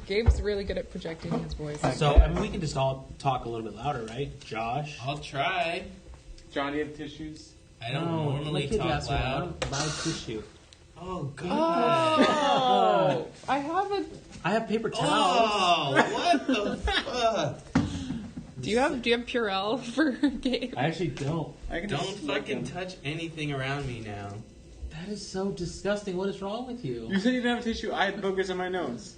Gabe's really good at projecting his voice. So, I mean, we can just all talk a little bit louder, right? Josh? I'll try. John, do you have tissues? I don't normally talk loud. Loud tissue. Oh, God. Oh, I have paper towels. Oh, what the fuck? Do you have Purell for Gabe? I actually don't. Don't fucking touch anything around me now. That is so disgusting. What is wrong with you? You said you didn't have tissue. I had boogers on my nose.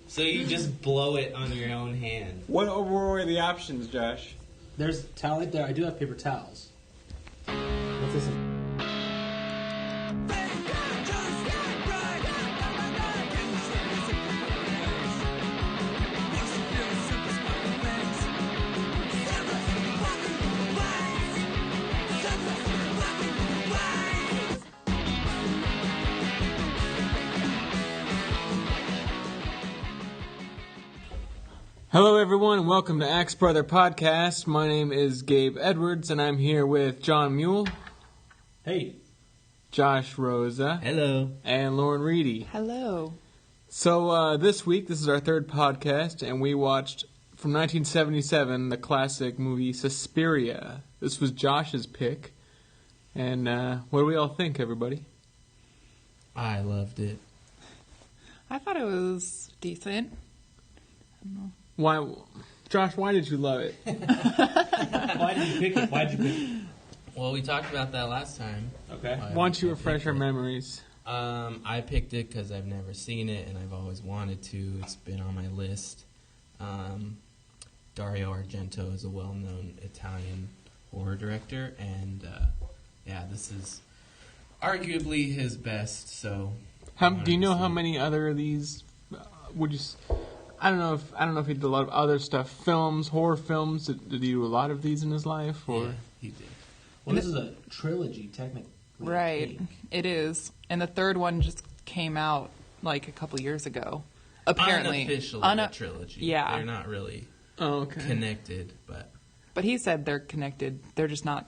So you just blow it on your own hand. What were the options, Josh? There's a towel right there. I do have paper towels. What's this? Hello, everyone. Welcome to Axe Brother Podcast. My name is Gabe Edwards, and I'm here with John Mule. Hey. Josh Rosa. Hello. And Lauren Reedy. Hello. So this week, this is our third podcast, and we watched from 1977 the classic movie Suspiria. This was Josh's pick. And what do we all think, everybody? I loved it. I thought it was decent. I don't know. Why, Josh, why did you love it? Why did you pick it? Why did you pick it? Well, we talked about that last time. Okay. Why don't you refresh our memories? I picked it because I've never seen it, and I've always wanted to. It's been on my list. Dario Argento is a well-known Italian horror director, and this is arguably his best. So, Do you know how many other of these would you? I don't know if he did a lot of other stuff, films, horror films. Did he do a lot of these in his life? Or? Yeah, he did. Well, this is a trilogy, technically. Right. It is. And the third one just came out like a couple years ago. Apparently. Unofficially a trilogy. Yeah. They're not really connected, but... But he said they're connected. They're just not...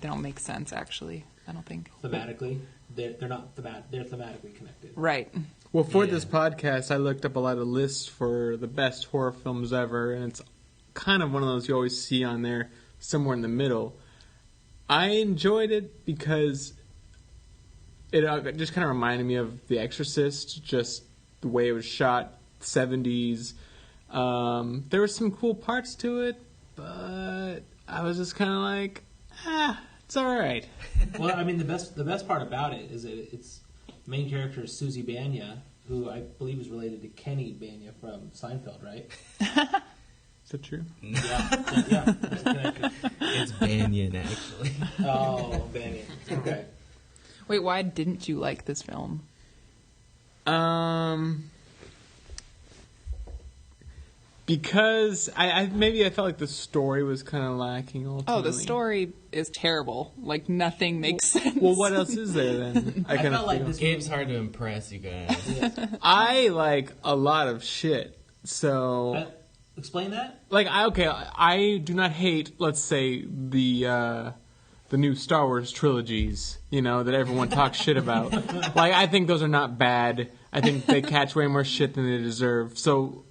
They don't make sense, actually. I don't think. Thematically? They're not they're thematically connected. Right. Well, for this podcast, I looked up a lot of lists for the best horror films ever, and it's kind of one of those you always see on there, somewhere in the middle. I enjoyed it because it just kind of reminded me of The Exorcist, just the way it was shot, 70s. There were some cool parts to it, but I was just kind of like, it's all right. Well, I mean, the best part about it is that its main character is Susie Banya, who I believe is related to Kenny Banya from Seinfeld, right? Is that true? Yeah. It's Banyan, actually. Oh, Banyan. Okay. Wait, why didn't you like this film? Because I felt like the story was kind of lacking ultimately. Oh, the story is terrible. Like, nothing makes sense. Well, what else is there then? I felt like this Game's hard to impress, you guys. I like a lot of shit, so... Explain that? Like, I do not hate, let's say, the new Star Wars trilogies, that everyone talks shit about. Like, I think those are not bad. I think they catch way more shit than they deserve. So,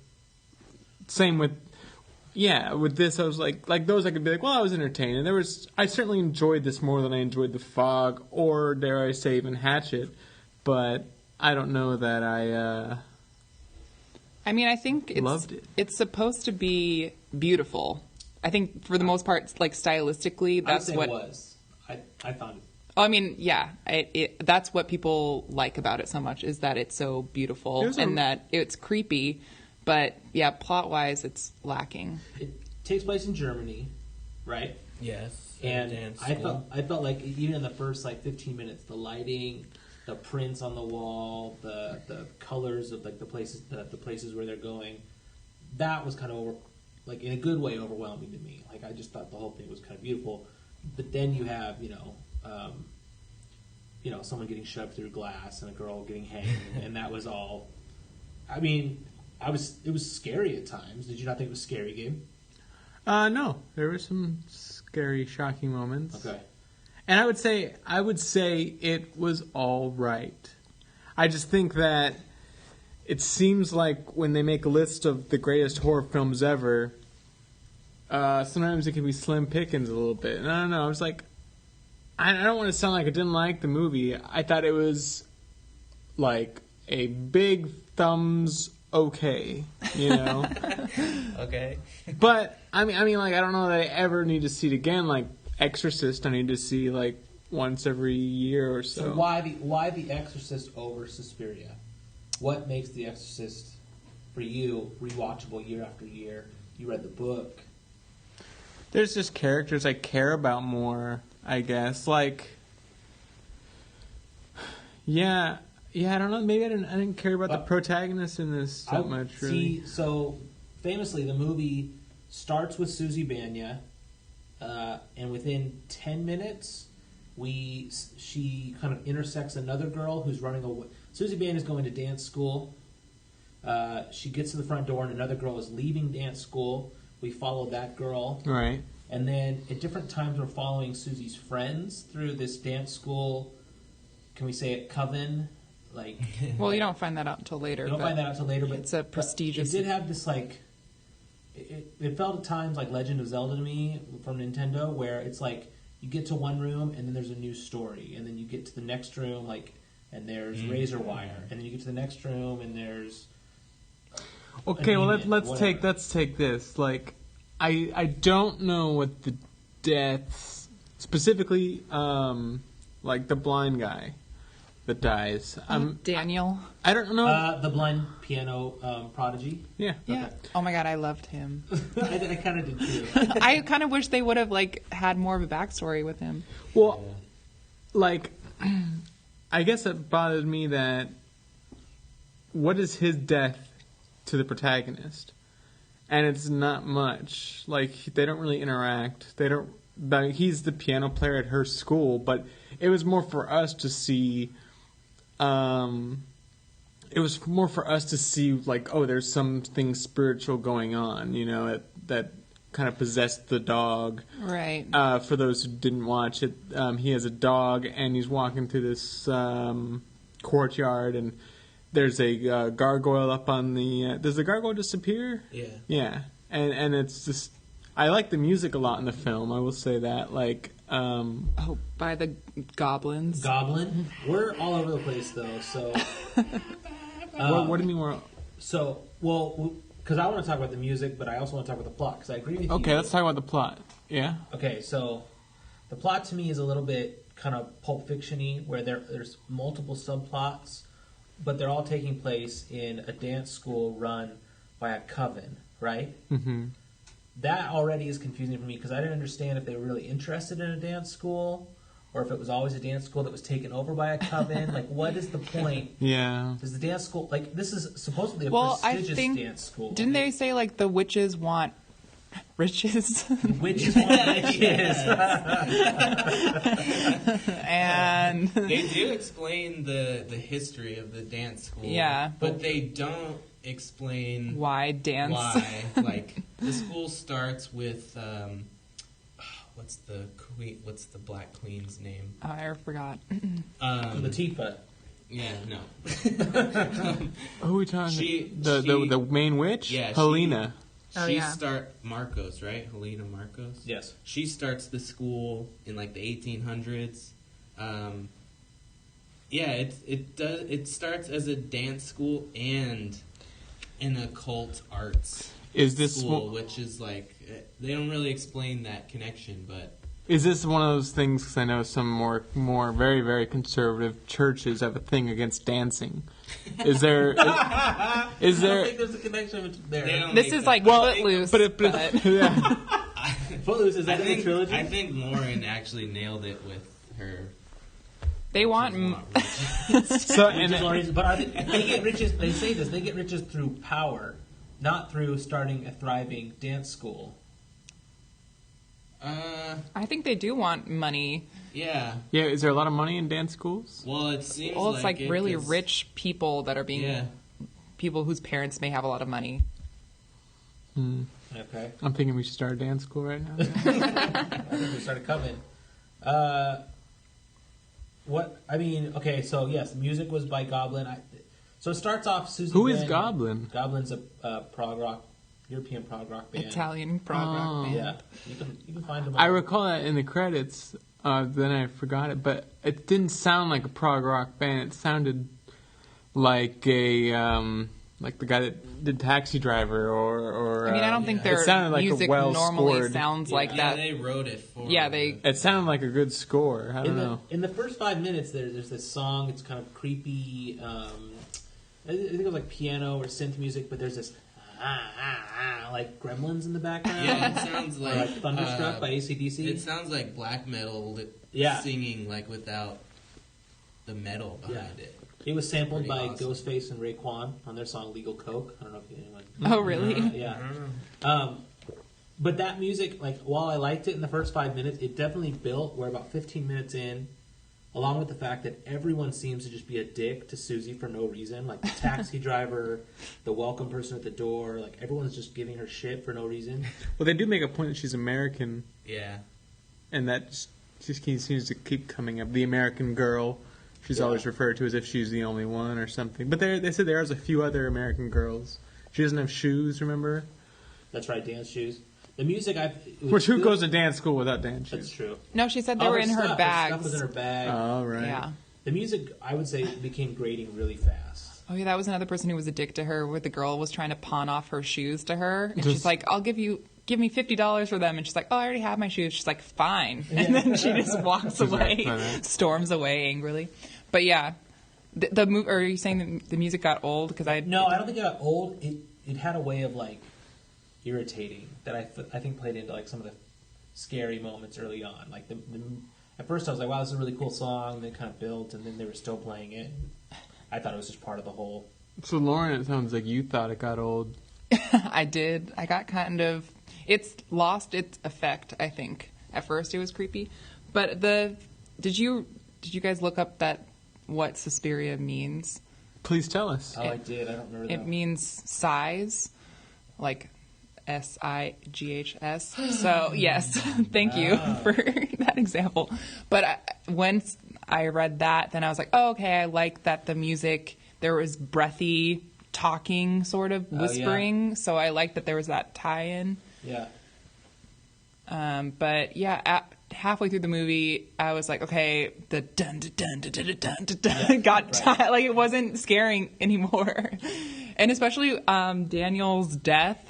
same with this, I was like those I could be like, well, I was entertained. And I certainly enjoyed this more than I enjoyed The Fog, or dare I say even Hatchet. But I don't know that I mean, I think loved it. It's supposed to be beautiful. I think for the most part, like stylistically, that's what it was. I found it. Oh, I mean, yeah, that's what people like about it so much, is that it's so beautiful and that it's creepy. But yeah, plot-wise, it's lacking. It takes place in Germany, right? Yes. And I felt like even in the first 15 minutes, the lighting, the prints on the wall, the colors of the places where they're going, that was kind of in a good way overwhelming to me. Like, I just thought the whole thing was kind of beautiful. But then you have someone getting shoved through glass and a girl getting hanged, and that was all. I mean, it was scary at times. Did you not think it was scary, Gabe? No, there were some scary, shocking moments. Okay. And I would say it was all right. I just think that it seems like when they make a list of the greatest horror films ever, sometimes it can be slim pickings a little bit. And I don't know. I was like, I don't want to sound like I didn't like the movie. I thought it was like a big thumbs okay, you know. Okay. But I mean, like I don't know that I ever need to see it again. Like Exorcist, I need to see like once every year or so. So why the Exorcist over Suspiria? What makes the Exorcist for you rewatchable year after year? You read the book. There's just characters I care about more, I guess. Like, yeah, I don't know. Maybe I didn't care about the protagonist in this so much, really. See, so famously, the movie starts with Susie Banya, and within 10 minutes, she kind of intersects another girl who's running away. Susie Banya is going to dance school. She gets to the front door, and another girl is leaving dance school. We follow that girl. Right. And then at different times, we're following Susie's friends through this dance school. Can we say it, coven? Like, well, you don't find that out until later. You don't find that out until later, but it's a prestigious. It did have this like. It felt at times like Legend of Zelda to me from Nintendo, where it's like you get to one room and then there's a new story, and then you get to the next room like, and there's razor wire, and then you get to the next room and there's. Okay, well let's take this. Like, I don't know what the deaths specifically, like the blind guy that dies. Daniel. I don't know. The blind piano prodigy. Yeah. Yeah. Okay. Oh my god, I loved him. I kind of did too. I kind of wish they would have like had more of a backstory with him. Well, like, I guess it bothered me that what is his death to the protagonist? And it's not much. Like, they don't really interact. They don't. He's the piano player at her school, but it was more for us to see. It was more for us to see, like, oh, there's something spiritual going on, you know, that kind of possessed the dog. Right. For those who didn't watch it, he has a dog, and he's walking through this courtyard, and there's a gargoyle up on the... does the gargoyle disappear? Yeah. Yeah. And it's just... I like the music a lot in the film, I will say that. Like... by the goblins. Goblin? We're all over the place, though, so... what do you mean we're... So, well, because I want to talk about the music, but I also want to talk about the plot, because I agree with you. Okay, let's talk about the plot. Yeah? Okay, so the plot to me is a little bit kind of Pulp Fiction-y, where there's multiple subplots, but they're all taking place in a dance school run by a coven, right? Mm-hmm. That already is confusing for me, because I didn't understand if they were really interested in a dance school, or if it was always a dance school that was taken over by a coven. Like, what is the point? Yeah. Does the dance school... Like, this is supposedly a I prestigious think, dance school. Didn't they say, like, the witches want riches? Witches want riches. And... They do explain the history of the dance school. Yeah. But they don't explain... Why dance? Why. Like, the school starts with... what's the Black Queen's name? I forgot. Latifah. Yeah, no. Who are we talking? The main witch? Yeah, Helena. Marcos, right? Helena Marcos? Yes. She starts the school in like the 1800s. It starts as a dance school and an occult arts school, which is like they don't really explain that connection, but is this one of those things? Because I know some more very, very conservative churches have a thing against dancing. Is there? Is there? I don't think there's a connection there. This is like Footloose. But yeah. Footloose, is that a trilogy? I think Lauren actually nailed it with her. They want. But they get riches. They say this. They get riches through power, not through starting a thriving dance school. I think they do want money. Yeah. Yeah. Is there a lot of money in dance schools? Well, it seems. Well, it's like really rich people that are being. Yeah. People whose parents may have a lot of money. Okay. I'm thinking we should start a dance school right now. I think we started coming. Okay, so yes, the music was by Goblin. So it starts off. Susie. Who is Goblin? Goblin's a prog rock, European prog rock band. Italian prog rock band. Yeah, you can find them. I recall that in the credits. Then I forgot it, but it didn't sound like a prog rock band. It sounded like like the guy that did Taxi Driver, or I mean, I don't think their like music normally sounds like that. Yeah, they wrote it for. Yeah, It sounded like a good score. I don't know. In the first 5 minutes, there's this song. It's kind of creepy. I think it was like piano or synth music, but there's this like gremlins in the background. Yeah, it sounds like Thunderstruck by AC/DC. It sounds like black metal singing like without the metal behind it. It was sampled by awesome. Ghostface and Raekwon on their song "Legal Coke." I don't know if anyone. Oh, really? Yeah. But that music, like, while I liked it in the first 5 minutes, it definitely built. We're about 15 minutes in, along with the fact that everyone seems to just be a dick to Susie for no reason. Like the taxi driver, the welcome person at the door, like everyone's just giving her shit for no reason. Well, they do make a point that she's American. Yeah. And that just seems to keep coming up. The American girl. She's always referred to as if she's the only one or something. But they said there's a few other American girls. She doesn't have shoes, remember? That's right, dance shoes. The music Which who goes to dance school without dance shoes? That's true. No, she said they were in her bags. Stuff was in her bag. Oh, right. Yeah. The music, I would say, became grating really fast. Oh, yeah, that was another person who was a dick to her, where the girl was trying to pawn off her shoes to her. And she's like, give me $50 for them. And she's like, oh, I already have my shoes. She's like, fine. And then she just walks away, storms away angrily. But yeah, are you saying the music got old? Because No, I don't think it got old. It had a way of, like, irritating that I think played into, like, some of the scary moments early on. Like, at first I was like, wow, this is a really cool song. And then it kind of built, and then they were still playing it. I thought it was just part of the whole. So, Lauren, it sounds like you thought it got old. I did. I got kind of... It's lost its effect, I think. At first it was creepy. But did you guys look up what Suspiria means? Please tell us. Oh, I did. I don't remember that. It means sighs, like SIGHS. So, yes, thank you for that example. But once I read that, then I was like, oh, okay, I like that the music, there was breathy talking, sort of whispering. So I like that there was that tie-in. Yeah. But yeah, halfway through the movie, I was like, okay, the dun dun dun dun dun dun dun got like it wasn't scaring anymore, and especially Daniel's death.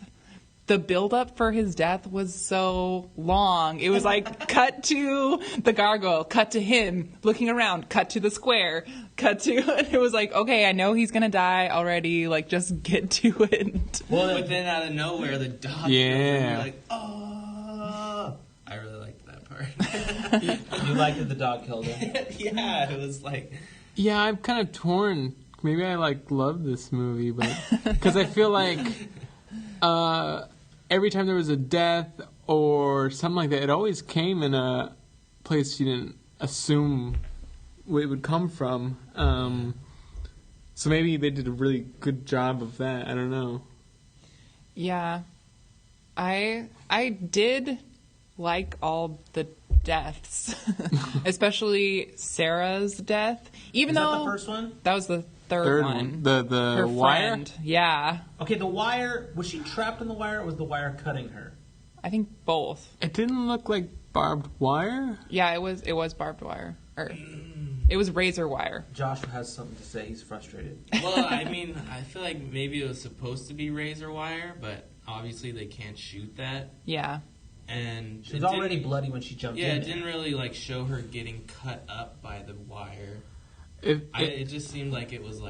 The build-up for his death was so long. It was like cut to the gargoyle, cut to him looking around, cut to the square, cut to... It was like, okay, I know he's going to die already. Like, just get to it. Well, but then out of nowhere, the dog... Yeah. Like, oh... I really liked that part. You liked that the dog killed him? Yeah, it was like... Yeah, I'm kind of torn. Maybe I, love this movie, but... Because I feel like... every time there was a death or something like that, it always came in a place you didn't assume it would come from. So maybe they did a really good job of that. I don't know. Yeah. I did like all the deaths, especially Sarah's death. Even though that the first one? That was the third one. The her wire? friend. Yeah. Okay, the wire, was she trapped in the wire or was the wire cutting her? I think both. It didn't look like barbed wire? Yeah, it was barbed wire. Or it was razor wire. Joshua has something to say. He's frustrated. Well, I mean, I feel like maybe it was supposed to be razor wire, but obviously they can't shoot that. Yeah. And she was already bloody when she jumped in. Yeah, it didn't really show her getting cut up by the wire. It just seemed like it was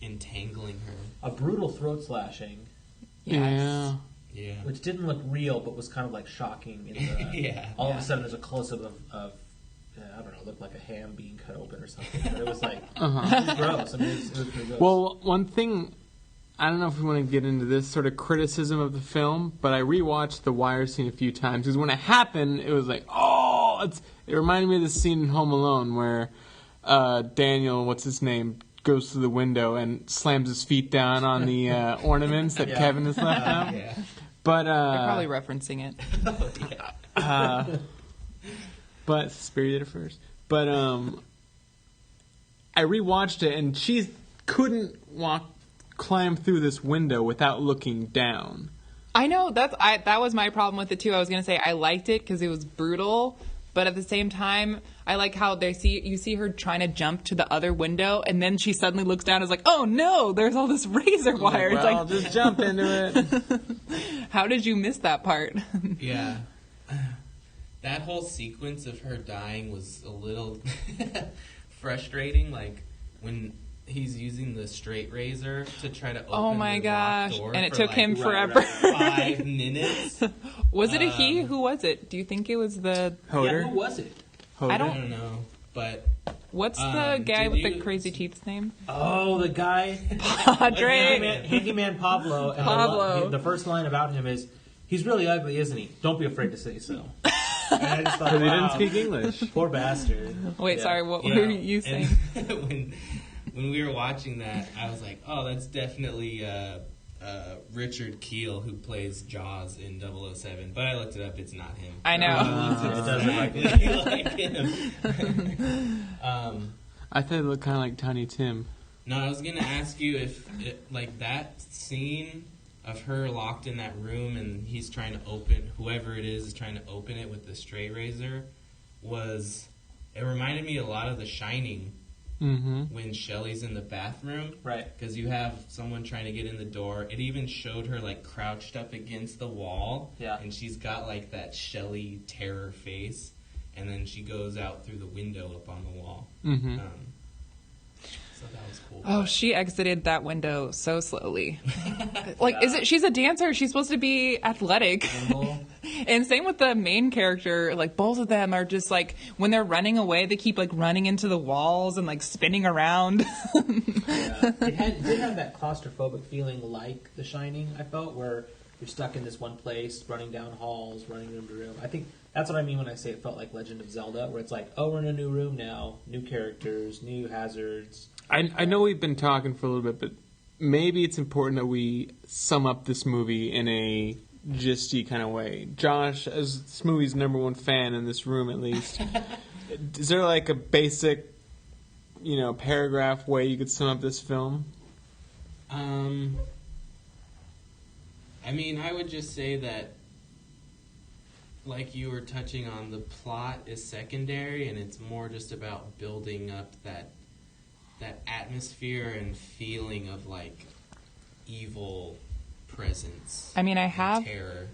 entangling her. A brutal throat slashing. Yes. Yeah. Which didn't look real, but was kind of shocking. All of a sudden, there's a close up of I don't know, it looked like a ham being cut open or something. But it was it was gross. I mean, it was pretty gross. Well, one thing, I don't know if we want to get into this sort of criticism of the film, but I rewatched the wire scene a few times because when it happened, it was like, oh, it reminded me of the scene in Home Alone where Daniel, what's his name, goes through the window and slams his feet down on the ornaments that Kevin has left out. Yeah. But they're probably referencing it. But Suspiria did it first. But I rewatched it, and she's couldn't climb through this window without looking down. I know that was my problem with it too. I was gonna say I liked it because it was brutal, but at the same time, I like how you see her trying to jump to the other window, and then she suddenly looks down and is like, "Oh no, there's all this razor wire." Well, it's like, just jump into it. How did you miss that part? Yeah. That whole sequence of her dying was a little frustrating. Like, when he's using the straight razor to try to open Oh my the locked gosh. door And it for took him forever. 5 minutes. Was it a he? Who was it? Do you think it was the... Hoder? Yeah, who was it? Hoder? I I don't... don't know, but... What's the guy did with the you- crazy teeth's name? Oh, the guy. Padre. Handyman Pablo. And Pablo. The first line about him is, "He's really ugly, isn't he? Don't be afraid to say so." And I just thought, Because he didn't wow, speak English. poor bastard. Wait, Yeah. sorry, what Yeah, were you saying? and when we were watching that, I was like, "Oh, that's definitely Richard Keel who plays Jaws in 007." But I looked it up; it's not him. I know. It does look like Exactly it. like him. I thought it looked kind of like Tiny Tim. No, I was gonna ask you if, like, that scene of her locked in that room and he's trying to open, whoever it is trying to open it with the straight razor, it reminded me a lot of The Shining. Mm-hmm. When Shelley's in the bathroom, Right. Because you have someone trying to get in the door. It even showed her like crouched up against the wall, Yeah. and she's got like that Shelley terror face, and then she goes out through the window up on the wall. Mm-hmm. So that was cool. Oh, she exited that window so slowly. Like, she's a dancer. She's supposed to be athletic. And same with the main character. Like, both of them are just like, when they're running away, they keep like running into the walls and like spinning around. Yeah. It did have that claustrophobic feeling like The Shining, I felt, where you're stuck in this one place, running down halls, running room to room. I think that's what I mean when I say it felt like Legend of Zelda, where it's like, oh, we're in a new room now, new characters, new hazards. I know we've been talking for a little bit, but maybe it's important that we sum up this movie in a gisty kind of way. Josh, as this movie's number one fan in this room at least, is there like a basic, paragraph way you could sum up this film? I mean, I would just say that, like you were touching on, the plot is secondary, and it's more just about building up that atmosphere and feeling of like evil presence. I mean, I have terror.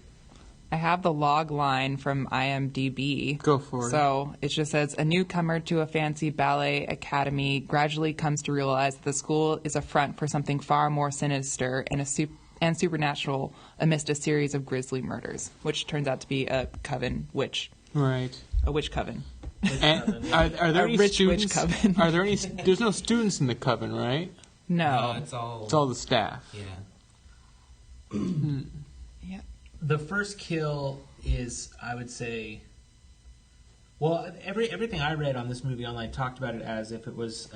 I have the log line from IMDb. Go for it. So it just says, a newcomer to a fancy ballet academy gradually comes to realize that the school is a front for something far more sinister and supernatural amidst a series of grisly murders, which turns out to be a coven witch. Right. A witch coven. And are there A any rich students? witch coven. Are there any? There's no students in the coven, right? No. It's all. It's all the staff. Yeah. Yeah. The first kill is, I would say, well, everything I read on this movie online talked about it as if it was,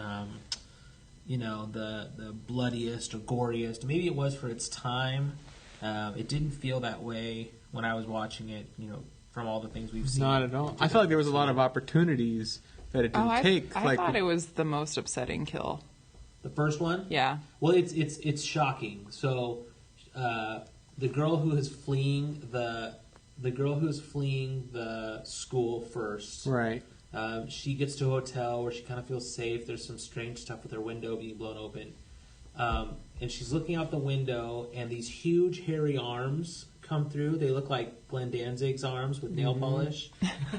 the bloodiest or goriest. Maybe it was for its time. It didn't feel that way when I was watching it, from all the things we've seen. Not at all. I felt like there was a lot of opportunities that it didn't take. I thought it was the most upsetting kill. The first one? Yeah. Well, it's shocking. So, the girl who is fleeing the school first, Right. she gets to a hotel where she kind of feels safe. There's some strange stuff with her window being blown open, and she's looking out the window, and these huge hairy arms come through. They look like Glenn Danzig's arms with nail polish,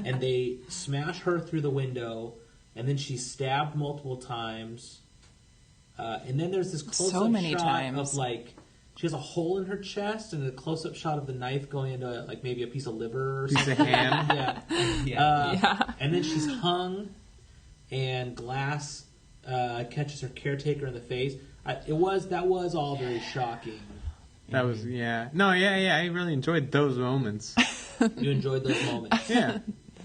and they smash her through the window, and then she's stabbed multiple times. And then there's this close-up So many shot times. of like she has a hole in her chest, and a close-up shot of the knife going into like maybe a piece of liver or Piece of something. ham. Yeah. Yeah. And then she's hung, and glass catches her caretaker in the face. That was all very shocking. That was No, I really enjoyed those moments. You enjoyed those moments. Yeah,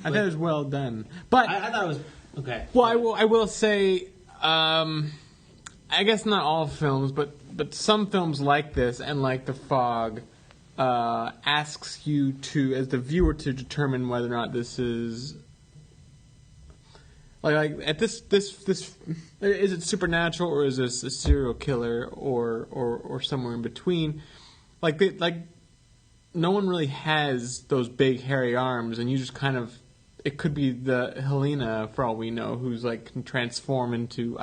I thought it was well done. But I thought it was okay. well, I will say, I guess not all films, but some films like this and like The Fog asks you to, as the viewer, to determine whether or not this is Like at this is it supernatural or is this a serial killer or somewhere in between? Like no one really has those big hairy arms, and you just kind of, it could be the Helena for all we know, who's like can transform into,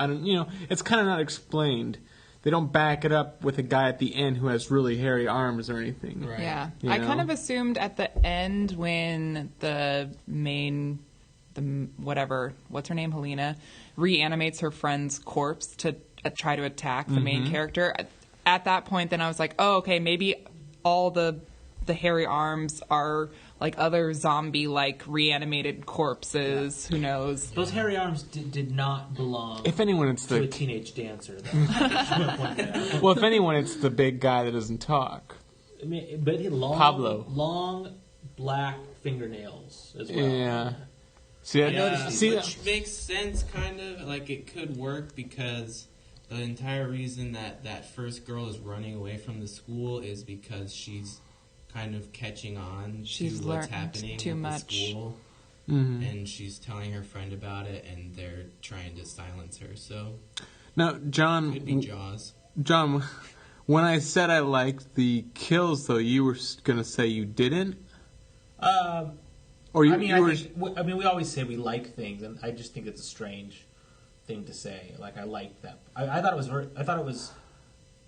it's kind of not explained. They don't back it up with a guy at the end who has really hairy arms or anything. Right. Yeah. You I know? kind of assumed at the end when what's her name, Helena, reanimates her friend's corpse to try to attack the main character. At that point, then I was like, oh, okay, maybe all the hairy arms are like other zombie-like reanimated corpses. Who knows? Those hairy arms did not belong. If anyone, it's to a the teenage dancer. Though. well, if anyone, it's the big guy that doesn't talk. I mean, but he had Pablo. long black fingernails as well. Yeah. See, Which makes sense, kind of. Like, it could work because the entire reason that first girl is running away from the school is because she's kind of catching on She's to what's learned happening too at much. the school. Mhm. And she's telling her friend about it, and they're trying to silence her. So, Now, John, could be Jaws. John, when I said I liked the kills, though, you were going to say you didn't? Or you, we always say we like things, and I just think it's a strange thing to say. Like, I liked that. I thought it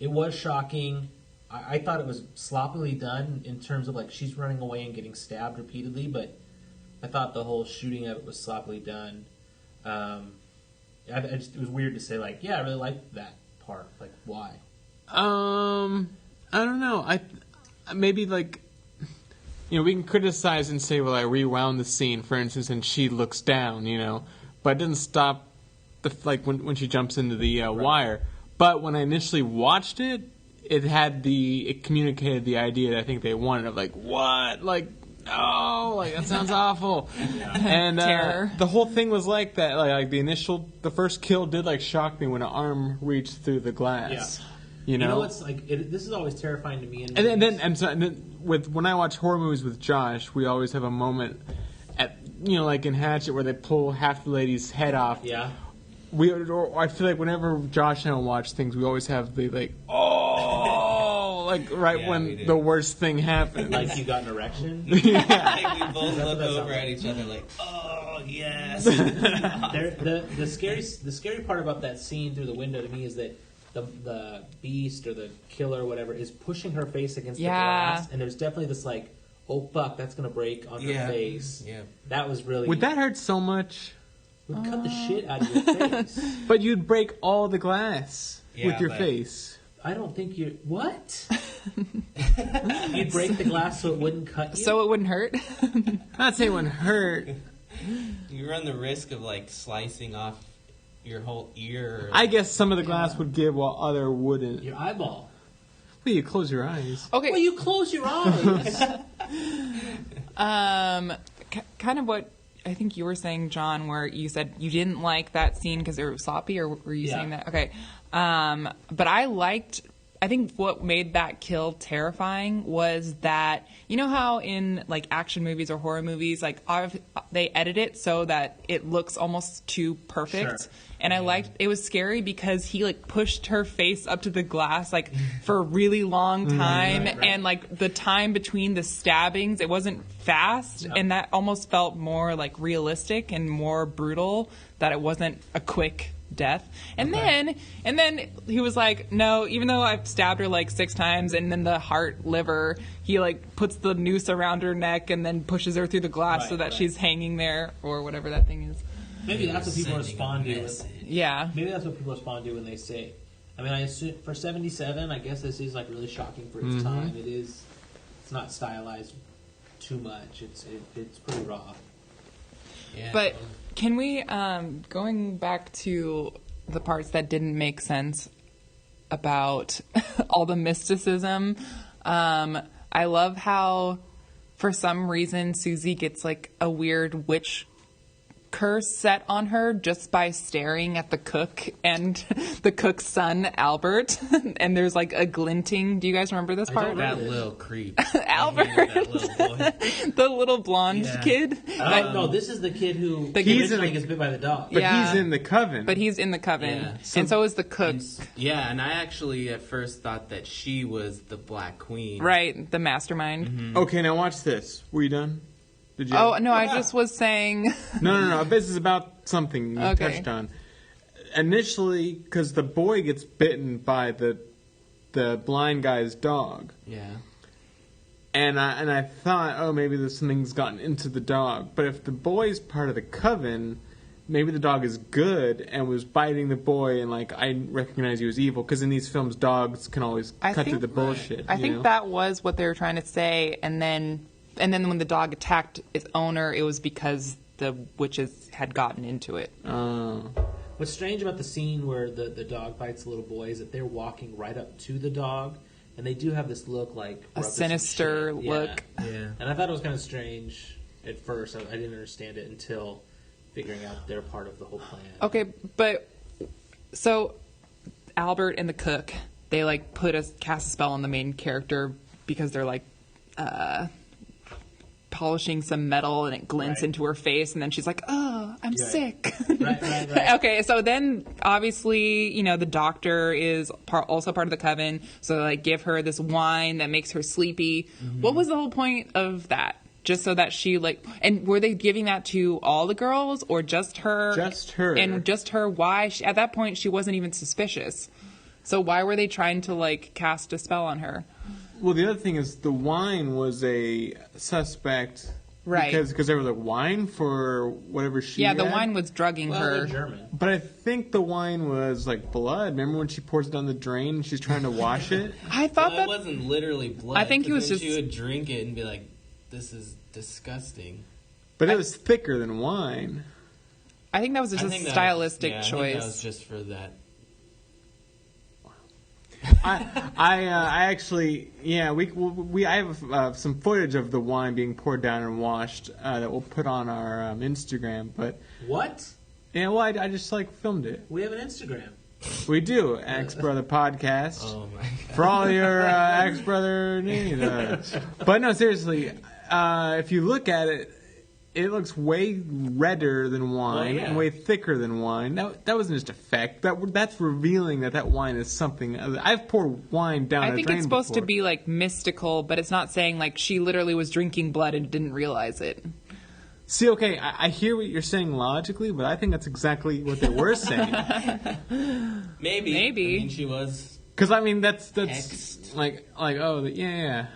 was shocking. I thought it was sloppily done in terms of, like, she's running away and getting stabbed repeatedly, but I thought the whole shooting of it was sloppily done. It was weird to say, like, yeah, I really liked that part. Like, why? I don't know. Maybe, like, we can criticize and say, well, I rewound the scene, for instance, and she looks down, but it didn't stop when she jumps into the wire. But when I initially watched it, it communicated the idea that I think they wanted of, like, what? Like, no, like, that sounds awful. And Terror. the whole thing was like that. Like the first kill did, like, shock me when an arm reached through the glass. Yeah. You know what's like? This is always terrifying to me. And then when I watch horror movies with Josh, we always have a moment at like in Hatchet where they pull half the lady's head off. Yeah. I feel like whenever Josh and I watch things, we always have the like when the worst thing happens. Like you got an erection. Yeah. Like we both look over at each other like, oh yes. The scary part about that scene through the window to me is that the beast or the killer or whatever is pushing her face against the glass, and there's definitely this like, oh fuck, that's gonna break on her face. Yeah. That was really. Would that hurt so much? It would cut the shit out of your face. But you'd break all the glass with your face. I don't think you're. What? You'd break the glass so it wouldn't cut you? So it wouldn't hurt? I'm not saying it wouldn't hurt. You run the risk of like slicing off your whole ear. I guess some of the glass would give while other wouldn't. Your eyeball. Well, you close your eyes. Okay. Well, you close your eyes. Kind of what I think you were saying, John, where you said you didn't like that scene because it was sloppy, or were you saying that? Okay. But I think what made that kill terrifying was that, you know how in like action movies or horror movies, like they edit it so that it looks almost too perfect. Sure. And it was scary because he like pushed her face up to the glass like for a really long time. Right. And like the time between the stabbings, it wasn't fast. No. And that almost felt more like realistic and more brutal, that it wasn't a quick death. And then he was like, no, even though I've stabbed her like 6 times, and then the heart, liver, he like puts the noose around her neck and then pushes her through the glass so that she's hanging there, or whatever that thing is. Maybe that's what people respond to. Yeah. Maybe that's what people respond to when they say. I mean, I assume for 77, I guess this is like really shocking for its time. It is. It's not stylized too much. It's pretty raw. Yeah. But can we, going back to the parts that didn't make sense about all the mysticism, I love how, for some reason, Susie gets like a weird witch curse set on her just by staring at the cook and the cook's son, Albert. And there's like a glinting. Do you guys remember this part? That little creep. Albert. That little boy. The little blonde Yeah. kid. No, this is the kid who He's originally gets bit by the dog. But Yeah. he's in the coven. But he's in the coven. Yeah. And so is the cook. And I actually at first thought that she was the Black Queen. Right, the mastermind. Mm-hmm. Okay, now watch this. Were you done? Did you? Oh, no, I just was saying... No. This is about something you Okay. touched on. Initially, because the boy gets bitten by the blind guy's dog. Yeah. And I thought, oh, maybe there's something's gotten into the dog. But if the boy's part of the coven, maybe the dog is good and was biting the boy, and like I recognize he was evil, because in these films, dogs can always cut through think- the bullshit. I you think know? that was what they were trying to say, and then when the dog attacked its owner, it was because the witches had gotten into it. What's strange about the scene where the dog bites the little boy is that they're walking right up to the dog, and they do have this look like A we're up to some sinister shit. look. Yeah. And I thought it was kind of strange at first. I didn't understand it until figuring out they're part of the whole plan. Okay, but so Albert and the cook, they like cast a spell on the main character because they're like polishing some metal and it glints Right. into her face, and then she's like, "Oh, I'm sick." Right. Okay, so then obviously, the doctor is also part of the coven, so they like give her this wine that makes her sleepy. What was the whole point of that? Just so that she and were they giving that to all the girls or just her? Just her. And just her. Why? At that point, she wasn't even suspicious. So why were they trying to cast a spell on her? Well, the other thing is the wine was a suspect, Right. Because there was a wine for whatever she. Yeah, the had. wine was drugging Well, her. they're German. But I think the wine was like blood. Remember when she pours it down the drain and she's trying to wash it? I thought Well, that it wasn't literally blood. I think he 'cause was then just- She would drink it and be like, "This is disgusting." But it was thicker than wine. I think that was just I a think that was- stylistic yeah, I choice. think that was just for that. I actually, yeah, I have some footage of the wine being poured down and washed that we'll put on our Instagram. But What? yeah, well, I just filmed it. We have an Instagram. We do Ex Brother Podcast Oh my god. for all your ex brother needs. But no, seriously, if you look at it, it looks way redder than wine yeah. and way thicker than wine. That wasn't just effect. That's revealing that wine is something. I've poured wine down. I think a drain it's supposed before. to be mystical, but it's not saying she literally was drinking blood and didn't realize it. See, okay, I hear what you're saying logically, but I think that's exactly what they were saying. Maybe. Maybe. I mean, she was. Because I mean, that's Hexed. yeah.